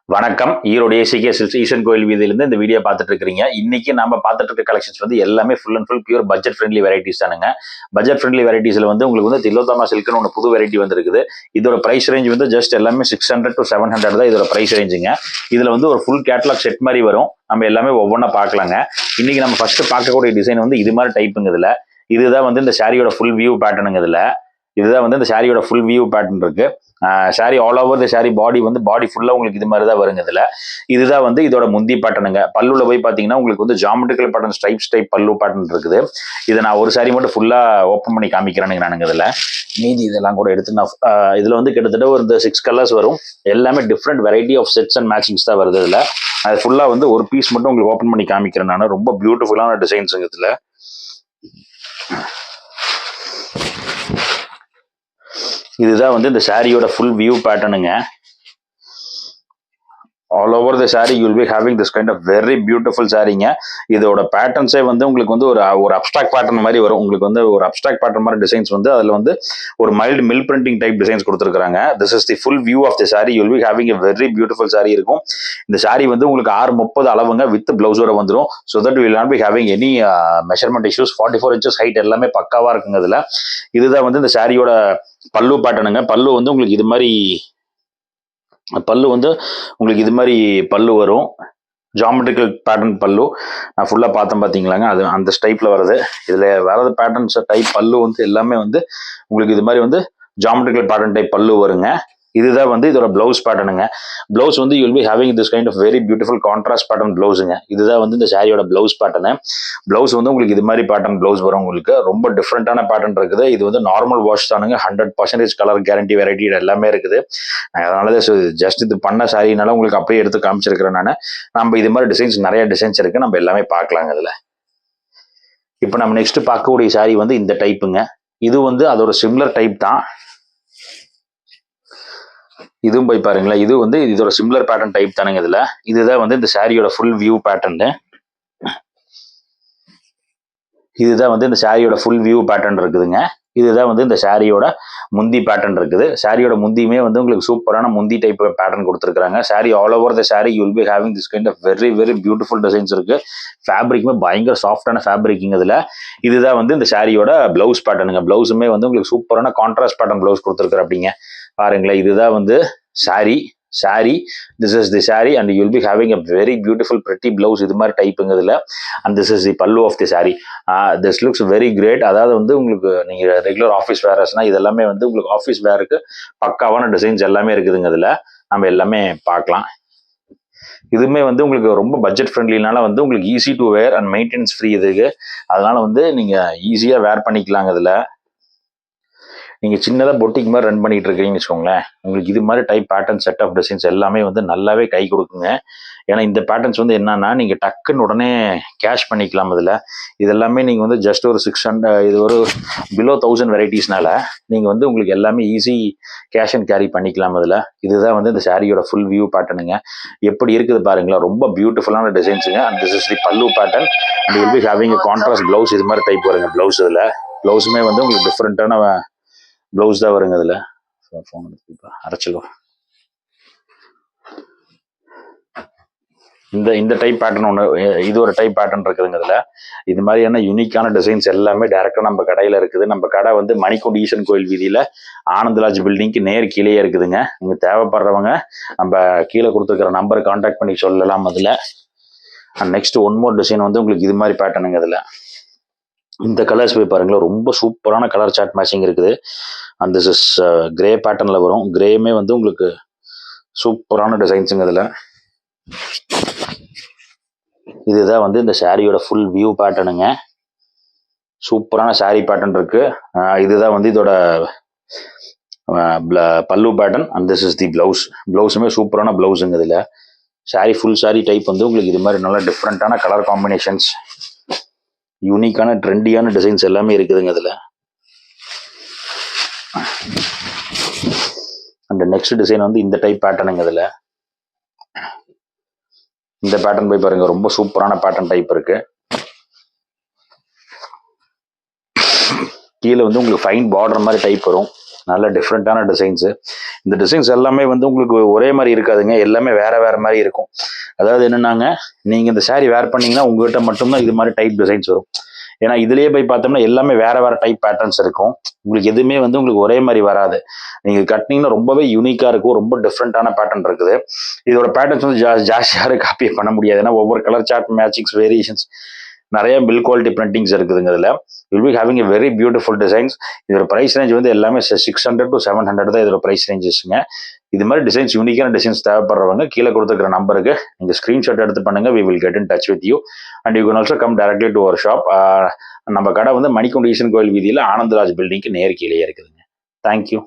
வணக்கம். Erode ACK silks ஈசன் கோயில் வீதியிலிருந்து இந்த வீடியோ பார்த்துட்டு இருக்கிறீங்க. இன்னைக்கு நம்ம பார்த்துட்டு இருக்க கலெக்ஷன்ஸ் வந்து எல்லாமே full and full pure budget friendly varieties தானுங்க. பட்ஜெட் ஃப்ரெண்ட்லி வெரைட்டிஸ்ல வந்து உங்களுக்கு வந்து திலோத்தமா சில்க்னு ஒன்று புது வெரைட்டி வந்துருக்குது. இதோட பிரைஸ் ரேஞ்ச் வந்து ஜஸ்ட் எல்லாமே 600 to 700 தான் இதோட பிரைஸ் ரேஞ்சுங்க. இதுல வந்து ஒரு ஃபுல் கேட்டலாக் செட் மாதிரி வரும். நம்ம எல்லாமே ஒவ்வொன்றா பார்க்கலாங்க. இன்னைக்கு நம்ம ஃபர்ஸ்ட் பார்க்கக்கூடிய டிசைன் வந்து இது மாதிரி டைப்புங்க. இதுதான் வந்து இந்த சாரியோட ஃபுல் வியூ பேட்டர்னுங்க. இதுதான் வந்து இந்த சாரியோட ஃபுல் வியூ பேட்டர்ன் இருக்கு. Sari all over the sari body வந்து பாடி ஃபுல்லா உங்களுக்கு இது மாதிரி தான் வருங்க. இதுதான் வந்து இதோட முந்தி பேட்டர்னுங்க. பல்லுல போய் பாத்தீங்கன்னா உங்களுக்கு வந்து ஜாமெட்ரிக்கல் பேட்டர்ன் ஸ்ட்ரைப்ஸ் டைப் பல்லு பேட்டர்ன் இருக்குது. இதை நான் ஒரு சாரி மட்டும் ஃபுல்லா ஓப்பன் பண்ணி காமிக்கிறேனுங்க நானுங்க. மீதி இதெல்லாம் கூட எடுத்து நான் இதுல வந்து கிட்டத்தட்ட ஒரு 6 கலர்ஸ் வரும். எல்லாமே different variety of sets and matchings தான் வருது. அது ஃபுல்லா வந்து ஒரு பீஸ் மட்டும் உங்களுக்கு ஓப்பன் பண்ணி காமிக்கிறேன் நான். ரொம்ப பியூட்டிஃபுல்லான டிசைன்ஸுங்க இதுல. இதுதான் வந்து இந்த சாரியோட ஃபுல் வியூ பேட்டர்னுங்க. All over the sari you will be having this kind of very beautiful சாரிங்க. இதோட பேட்டர்ன்ஸே வந்து உங்களுக்கு வந்து ஒரு அப்ஸ்ட்ராக்ட் பேட்டர்ன் மாதிரி வரும். உங்களுக்கு வந்து ஒரு அப்ஸ்ட்ராக்ட் பேட்டர்ன் மாதிரி டிசைன்ஸ் வந்து அதில் வந்து ஒரு mild mill printing type designs கொடுத்துருக்காங்க. This is the full view of the sari. You will be having a very beautiful sari இருக்கும். இந்த சாரி வந்து உங்களுக்கு 630 அளவுங்க வித் பிளவுஸோட வந்துடும். So that will not be having any measurement issues. 44 inches height எல்லாமே பக்காவா இருக்குங்க. இதுதான் வந்து இந்த சாரியோட பல்லு பேட்டர்னுங்க. பல்லு வந்து உங்களுக்கு இது மாதிரி பல்லு வரும். ஜாமெட்ரிக்கல் பேட்டர்ன் பல்லு நான் ஃபுல்லா பார்த்தேன் பாத்தீங்களாங்க. அது அந்த டைப்ல வருது. இதுல வரது பேட்டர்ன்ஸ் டைப் பல்லு வந்து எல்லாமே வந்து உங்களுக்கு இது மாதிரி வந்து ஜாமெட்ரிக்கல் பேட்டர்ன் டைப் பல்லு வருங்க. இதுதான் வந்து இதோட பிளவுஸ் பேட்டர்னுங்க. பிளவுஸ் வந்து you will be having this kind of very beautiful contrast pattern பிளவுஸுங்க. இதுதான் வந்து இந்த சாரியோட பிளவுஸ் பேட்டர்னு. பிளவுஸ் வந்து உங்களுக்கு இது மாதிரி பேட்டர்ன் பிளவுஸ் வரும். உங்களுக்கு ரொம்ப டிஃப்ரெண்டான பேட்டர்ன் இருக்குது. இது வந்து நார்மல் வாஷ் தானுங்க. 100% கலர் கேரண்டி வெரைட்டி எல்லாமே இருக்குது. அதனாலதான் ஜஸ்ட் இது பண்ண சாரினால உங்களுக்கு அப்படியே எடுத்து காமிச்சிருக்கிறேன் நான். நம்ம இது மாதிரி டிசைன்ஸ் நிறைய டிசைன்ஸ் இருக்கு. நம்ம எல்லாமே பார்க்கலாங்க. இப்போ நம்ம நெக்ஸ்ட் பார்க்கக்கூடிய சாரி வந்து இந்த டைப்புங்க. இது வந்து அதோட சிமிலர் டைப் தான். இதுவும் போய் பாருங்களேன். இது வந்து இதோட சிமிலர் பேட்டர்ன் டைப் தானுங்க. இதுதான் வந்து இந்த சாரியோட ஃபுல் வியூ பேட்டர்ன். இதுதான் வந்து இந்த சாரியோட ஃபுல் வியூ பேட்டர்ன் இருக்குதுங்க. இதுதான் வந்து இந்த சாரியோட முந்தி பேட்டர்ன் இருக்குது. சாரியோட முந்தியுமே வந்து உங்களுக்கு சூப்பரான முந்தி டைப் பேட்டர்ன் கொடுத்துருக்காங்க. Sari all over the sari you will be having this kind of very very beautiful designs இருக்கு. ஃபேப்ரிக்குமே பயங்கர சாஃப்டான ஃபேப்ரிக்கிங். இதுதான் வந்து இந்த சாரியோட பிளவுஸ் பேட்டர்னுங்க. பிளவுஸுமே வந்து உங்களுக்கு சூப்பரான கான்ட்ராஸ்ட் பேட்டர்ன் பிளவுஸ் கொடுத்துருக்காரு. அப்படிங்க பாருங்களேன். இதுதான் வந்து sorry this is the saree and you will be having a very beautiful pretty blouse. இது மாதிரி டைப்புங்க. and this is the pallu of the saree. this looks very great. அதாவது வந்து உங்களுக்கு நீங்க ரெகுலர் ஆஃபீஸ் வேர்ஸ்னா இதெல்லாமே வந்து உங்களுக்கு ஆஃபீஸ் வேருக்கு பக்காவான டிசைன்ஸ் எல்லாமே இருக்குதுங்க. நம்ம எல்லாமே பார்க்கலாம். இதுவுமே வந்து உங்களுக்கு ரொம்ப பட்ஜெட் ஃப்ரெண்ட்லினால வந்து உங்களுக்கு easy to wear and maintenance free இதுக்கு. அதனால வந்து நீங்க ஈஸியா வேர் பண்ணிக்கலாங்க. நீங்க சின்னதா பொட்டிக் மாதிரி ரன் பண்ணிட்டு இருக்கீங்கன்னு வச்சுக்கோங்களேன். உங்களுக்கு இது மாதிரி type pattern set of designs எல்லாமே வந்து நல்லாவே கை கொடுக்குங்க. ஏன்னா இந்த பேட்டர்ன்ஸ் வந்து என்னன்னா நீங்க டக்குன்னு உடனே கேஷ் பண்ணிக்கலாம். இதெல்லாமே நீங்க வந்து ஜஸ்ட் ஒரு 600 இது ஒரு பிலோ 1000 வெரைட்டிஸ்னால நீங்க வந்து உங்களுக்கு எல்லாமே ஈஸி கேஷ் அண்ட் கேரி பண்ணிக்கலாம். இதுதான் வந்து இந்த சாரியோட ஃபுல் வியூ பேட்டர்னுங்க. எப்படி இருக்குது பாருங்களா. ரொம்ப பியூட்டிஃபுல்லான டிசைன்ஸுங்க. அண்ட் திஸ் இஸ் தி பல்லு pattern. And will be having contrast blouse. இது மாதிரி டைப் வருங்க பிளவுஸ். பிளவுஸுமே வந்து உங்களுக்கு டிஃப்ரெண்டான பிளவுஸ் தான் வருங்க. அரைச்சிடும். இந்த டைப் பேட்டர்ன் ஒன்று, இது ஒரு டைப் பேட்டர்ன் இருக்குதுங்க. இது மாதிரியான யூனிக்கான டிசைன்ஸ் எல்லாமே டைரக்டா நம்ம கடையில இருக்குது. நம்ம கடை வந்து மணிக்கூண்டு ஈசன் கோயில் வீதியில ஆனந்தராஜ் பில்டிங்க்கு நேர் கீழே இருக்குதுங்க. நீங்க தேவைப்படுறவங்க நம்ம கீழே கொடுத்துருக்கிற நம்பரை கான்டாக்ட் பண்ணி சொல்லலாம். நெக்ஸ்ட் ஒன் மோர் டிசைன் வந்து உங்களுக்கு இது மாதிரி பேட்டர்னுங்க. இந்த கலர்ஸ் போய் பாருங்களேன். ரொம்ப சூப்பரான கலர் சார்ட் மேட்சிங் இருக்குது. அந்த திஸ் இஸ் கிரே பேட்டர்ன்ல வரும். கிரேமே வந்து உங்களுக்கு சூப்பரான டிசைன்ஸுங்க. இதுதான் வந்து இந்த சாரியோட ஃபுல் வியூ பேட்டர்னுங்க. சூப்பரான சாரி பேட்டர்ன் இருக்கு. இதுதான் வந்து இதோட பல்லு pattern. And this is the blouse. பிளவுஸுமே சூப்பரான பிளவுஸுங்க. சாரி ஃபுல் சாரி டைப் வந்து உங்களுக்கு இது மாதிரி நல்ல டிஃப்ரெண்டான கலர் காம்பினேஷன்ஸ், யூனிக்கான ட்ரெண்டியான டிசைன்ஸ் எல்லாமே இருக்குதுங்க. அந்த நெக்ஸ்ட் டிசைன் வந்து இந்த டைப் பேட்டர்னுங்க. இந்த பேட்டர்ன் போய் பாருங்க. ரொம்ப சூப்பரான பேட்டர்ன் டைப் இருக்கு. கீழே வந்து உங்களுக்கு ஃபைன் பார்டர் மாதிரி டைப் வரும். நல்ல டிஃப்ரெண்டான டிசைன்ஸ். இந்த டிசைன்ஸ் எல்லாமே வந்து உங்களுக்கு ஒரே மாதிரி இருக்காதுங்க, எல்லாமே வேற வேற மாதிரி இருக்கும். அதாவது என்னன்னாங்க, நீங்க இந்த saree வேர் பண்ணீங்கன்னா உங்ககிட்ட மட்டும்தான் இது மாதிரி டைப் டிசைன்ஸ் வரும். ஏன்னா இதுலயே போய் பார்த்தோம்னா எல்லாமே வேற வேற டைப் பேட்டர்ன்ஸ் இருக்கும். உங்களுக்கு எதுவுமே வந்து உங்களுக்கு ஒரே மாதிரி வராது. நீங்க கட்டினீங்கன்னா ரொம்பவே யூனிக்கா இருக்கும், ரொம்ப டிஃப்ரெண்டான பேட்டர்ன் இருக்குது. இதோட பேட்டர்ன்ஸ் வந்து ஜாஸ்தி யாரும் காப்பி பண்ண முடியாது. ஏன்னா ஒவ்வொரு கலர் சார்ட் மேட்சிங்ஸ் வேரியேஷன்ஸ் நிறைய பில் குவாலிட்டி பிரிண்டிங்ஸ் இருக்குதுங்க இதில். Will be having a very beautiful designs. இதோட ப்ரைஸ் ரேஞ்ச் வந்து எல்லாமே 600 to 700 தான் இதோட ப்ரைஸ் ரேஞ்சஸ்ங்க. இது மாதிரி டிசைன்ஸ், யூனிக்கான டிசைன்ஸ் தேவைப்படுறவங்க கீழே கொடுத்துருக்கிற நம்பருக்கு நீங்கள் ஸ்க்ரீன்ஷாட் எடுத்து பண்ணுங்க. We will get in touch with you and you can also come directly to our shop. நம்ம கடை வந்து மணிக்குண்ட ஈசன் கோயில் வீதியில் ஆனந்தராஜ் பில்டிங்க்கு நேர் கீழே இருக்குதுங்க. தேங்க்யூ.